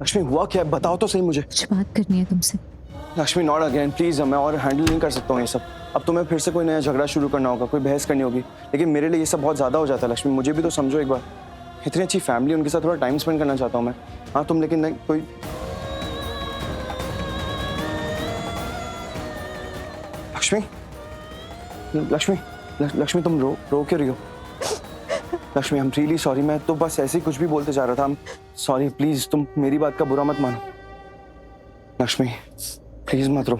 लक्ष्मी हुआ क्या है, बताओ तो सही मुझे। कुछ बात करनी है तुमसे। लक्ष्मी नॉट अगेन प्लीज, मैं और हैंडल नहीं कर सकता हूँ ये सब। अब तुम्हें फिर से कोई नया झगड़ा शुरू करना होगा, कोई बहस करनी होगी, लेकिन मेरे लिए ये सब बहुत ज्यादा हो जाता है। लक्ष्मी मुझे भी तो समझो एक बार, इतनी अच्छी फैमिली, उनके साथ थोड़ा टाइम स्पेंड करना चाहता हूँ मैं। हाँ तुम, लेकिन नहीं कोई। लक्ष्मी लक्ष्मी लक्ष्मी तुम रो क्यों रही हो? Lakshmi I am really sorry, मैं तो बस ऐसे ही कुछ भी बोलते जा रहा था। सॉरी, प्लीज तुम मेरी बात का बुरा मत मानो। लक्ष्मी प्लीज मत रो,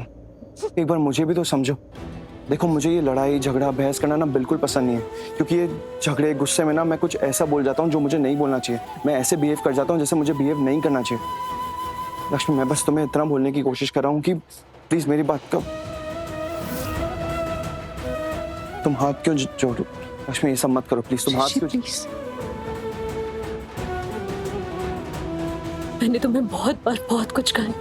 एक बार मुझे भी तो समझो। देखो मुझे ये लड़ाई झगड़ा बहस करना ना बिल्कुल पसंद नहीं है, क्योंकि ये झगड़े गुस्से में ना मैं कुछ ऐसा बोल जाता हूँ जो मुझे नहीं बोलना चाहिए। मैं ऐसे बिहेव कर जाता हूँ जैसे मुझे बिहेव नहीं करना चाहिए। लक्ष्मी मैं बस तुम्हें इतना बोलने की कोशिश कर रहा हूँ कि प्लीज मेरी बात का तुम हाथ क्यों जोड़ो? लक्ष्मी ये सब मत करो प्लीज, तुम हाथ क्यों? प्लीज। मैंने तुम्हें बहुत बार बहुत कुछ कहा है,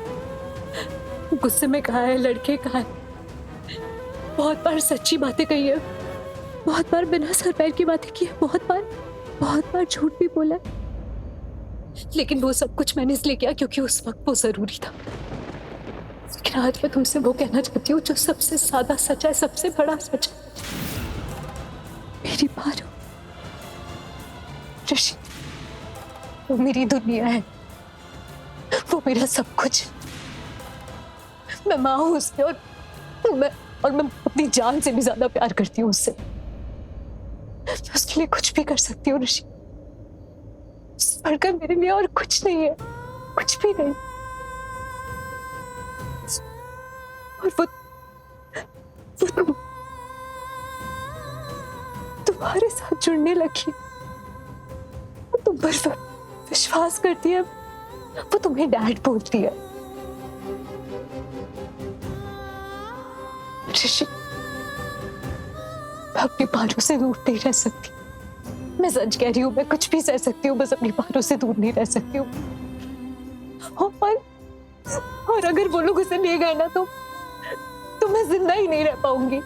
गुस्से में कहा है, लड़के कहा है, बहुत बार सच्ची बातें कही है, बहुत बार बिना सर पैर की बातें की है, बहुत बार झूठ भी बोला है। लेकिन वो सब कुछ मैंने इसलिए किया क्योंकि उस वक्त वो जरूरी था। लेकिन आज मैं तुमसे वो कहना चाहती हूँ जो सबसे ज्यादा सच है, सबसे बड़ा सच है। मेरी पारो, ऋषि वो मेरी दुनिया है, वो मेरा सब कुछ। मैं माँ हूँ उससे, और मैं अपनी जान से भी ज्यादा प्यार करती हूँ उससे। मैं उसके लिए कुछ भी कर सकती हूँ ऋषि, उससे बढ़कर मेरे लिए और कुछ नहीं है, कुछ भी नहीं। और वो तुम्हारे साथ जुड़ने लगी, वो तुम पर विश्वास करती है, वो तुम्हें डैड बोलती है। ऋषि मैं अपनी पारों से दूर नहीं रह सकती, मैं सच कह रही हूँ, मैं कुछ भी सह सकती हूँ, बस अपनी पारों से दूर नहीं रह सकती हूँ। और अगर वो लोग उसे ले गए ना तो मैं जिंदा ही नहीं रह पाऊंगी।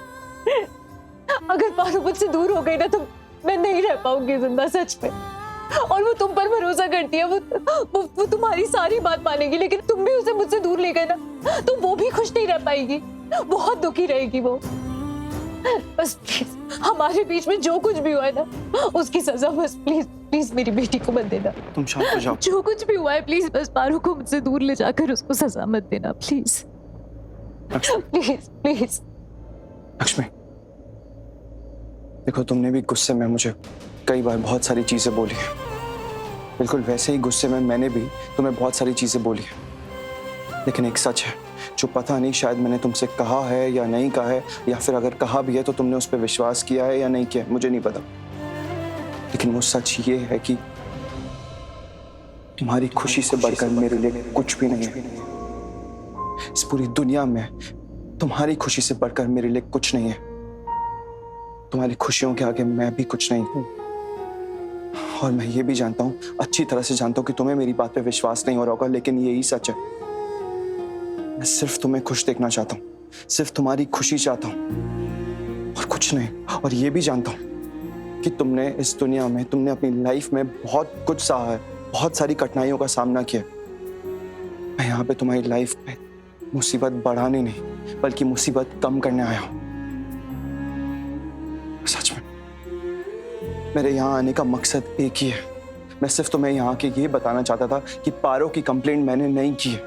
अगर पारो मुझसे दूर हो गई ना तो मैं नहीं रह पाऊंगी जिंदा, सच में। और वो तुम पर भरोसा करती है, वो तुम्हारी सारी बात मानेगी, लेकिन तुम भी उसे मुझसे दूर ले गए ना तो वो भी खुश नहीं रह पाएगी, बहुत दुखी रहेगी वो। बस प्लीज हमारे बीच में जो कुछ भी हुआ है ना उसकी सजा बस प्लीज प्लीज मेरी बेटी को मत देना। तुम शांत हो जाओ। जो कुछ भी हुआ है प्लीज बस पारो को मुझसे दूर ले जाकर उसको सजा मत देना, प्लीज प्लीज प्लीज। लक्ष्मी देखो, तुमने भी गुस्से में मुझे कई बार बहुत सारी चीजें बोली हैं, बिल्कुल वैसे ही गुस्से में मैंने भी तुम्हें बहुत सारी चीजें बोली हैं। लेकिन एक सच है जो पता नहीं शायद मैंने तुमसे कहा है या नहीं कहा है, या फिर अगर कहा भी है तो तुमने उस पर विश्वास किया है या नहीं किया, मुझे नहीं पता। लेकिन वो सच ये है कि तुम्हारी खुशी से बढ़कर मेरे लिए कुछ भी नहीं है। इस पूरी दुनिया में तुम्हारी खुशी से बढ़कर मेरे लिए कुछ नहीं है। तुम्हारी खुशियों के आगे मैं भी कुछ नहीं हूं। और मैं ये भी जानता हूं, अच्छी तरह से जानता हूं कि तुम्हें मेरी बात पे विश्वास नहीं हो रहा होगा, लेकिन यही सच है। मैं सिर्फ तुम्हें खुश देखना चाहता हूं, सिर्फ तुम्हारी खुशी चाहता हूं और कुछ नहीं। और ये भी जानता हूं कि तुमने इस दुनिया में, तुमने अपनी लाइफ में बहुत कुछ सहा है, बहुत सारी कठिनाइयों का सामना किया। मैं यहाँ पे तुम्हारी लाइफ में मुसीबत बढ़ाने नहीं बल्कि मुसीबत कम करने आया हूं। सच में मेरे यहाँ आने का मकसद एक ही है। मैं सिर्फ तुम्हें यहाँ के ये बताना चाहता था कि पारो की कंप्लेंट मैंने नहीं की है।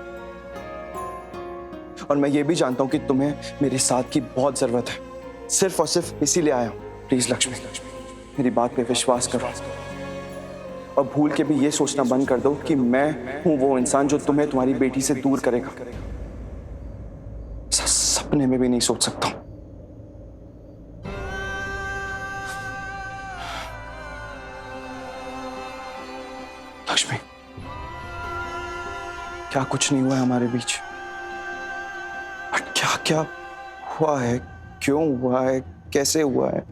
और मैं ये भी जानता हूँ कि तुम्हें मेरे साथ की बहुत जरूरत है, सिर्फ और सिर्फ इसीलिए आया हूँ। प्लीज लक्ष्मी मेरी बात पे विश्वास करो और भूल के भी ये सोचना बंद कर दो कि मैं हूँ वो इंसान जो तुम्हें तुम्हारी बेटी से दूर करेगा। सपने में भी नहीं सोच सकता हूँ। लक्ष्मी क्या कुछ नहीं हुआ है हमारे बीच, बट क्या क्या हुआ है, क्यों हुआ है, कैसे हुआ है।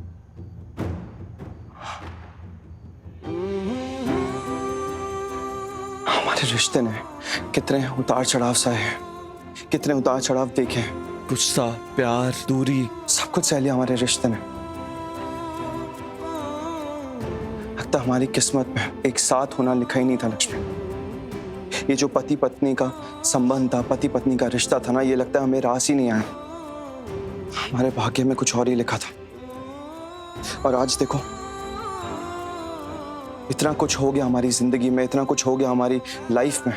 हमारे रिश्ते ने कितने उतार चढ़ाव सहे हैं, कितने उतार चढ़ाव देखे हैं, गुस्सा प्यार दूरी सब कुछ सह लिया हमारे रिश्ते ने। लगता हमारी किस्मत में एक साथ होना लिखा ही नहीं था लक्ष्मी। ये जो पति पत्नी का संबंध था, पति पत्नी का रिश्ता था ना, ये लगता है हमें रास ही नहीं आया। हमारे भाग्य में कुछ और ही लिखा था। और आज देखो, इतना कुछ हो गया हमारी जिंदगी में, इतना कुछ हो गया हमारी लाइफ में,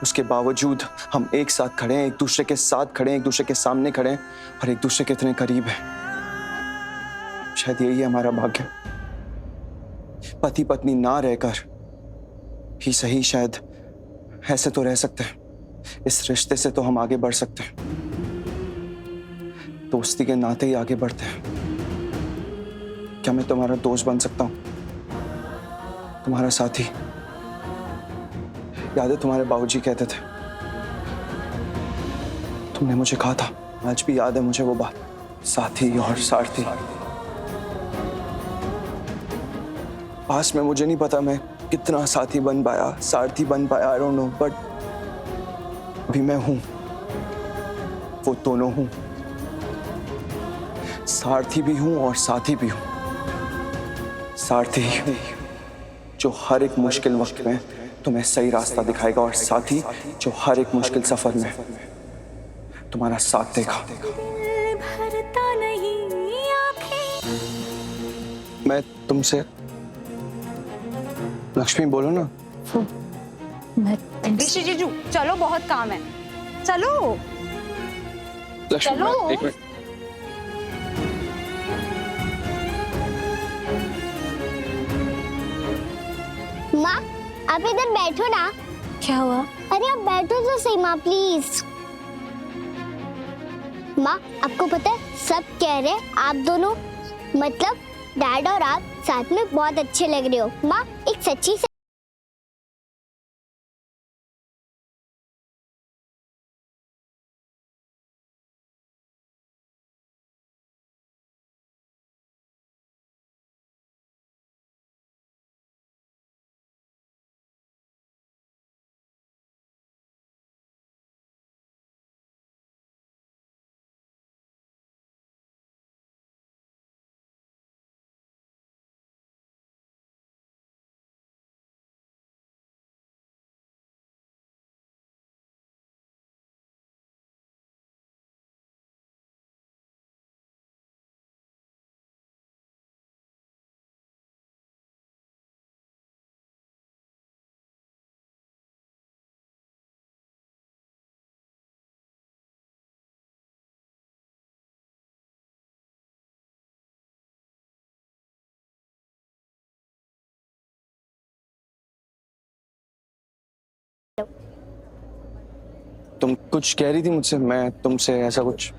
उसके बावजूद हम एक साथ खड़े हैं, एक दूसरे के साथ खड़े हैं, एक दूसरे के सामने खड़े हैं और एक दूसरे के इतने करीब हैं। शायद यही है हमारा भाग्य। पति पत्नी ना रहकर भी सही, शायद ऐसे तो रह सकते हैं। इस रिश्ते से तो हम आगे बढ़ सकते हैं, दोस्ती के नाते ही आगे बढ़ते हैं। क्या मैं तुम्हारा दोस्त बन सकता हूं, तुम्हारा साथी? याद है तुम्हारे बाबूजी कहते थे, तुमने मुझे कहा था, आज भी याद है मुझे वो बात, साथी और सारथी। पास में मुझे नहीं पता मैं कितना साथी बन पाया, सारथी बन पाया, आई डोंट नो, बट अभी मैं हूं, वो दोनों हूं, सारथी भी हूं और साथी भी हूं। सारथी जो हर एक मुश्किल वक्त में तुम्हें सही रास्ता दिखाएगा, और साथी जो हर एक मुश्किल सफर में तुम्हारा साथ देगा। मैं तुमसे, लक्ष्मी बोलो ना। ऋषि जीजू चलो, बहुत काम है, चलो। लक्ष्मी, चलो। एक मिनट। माँ, आप इधर बैठो ना। क्या हुआ? अरे आप बैठो तो सही माँ, प्लीज। माँ, आपको पता है सब कह रहे हैं आप दोनों, मतलब डैड और आप साथ में बहुत अच्छे लग रहे हो। माँ, एक सच्ची तुम कुछ कह रही थी मुझसे, मैं तुमसे ऐसा कुछ?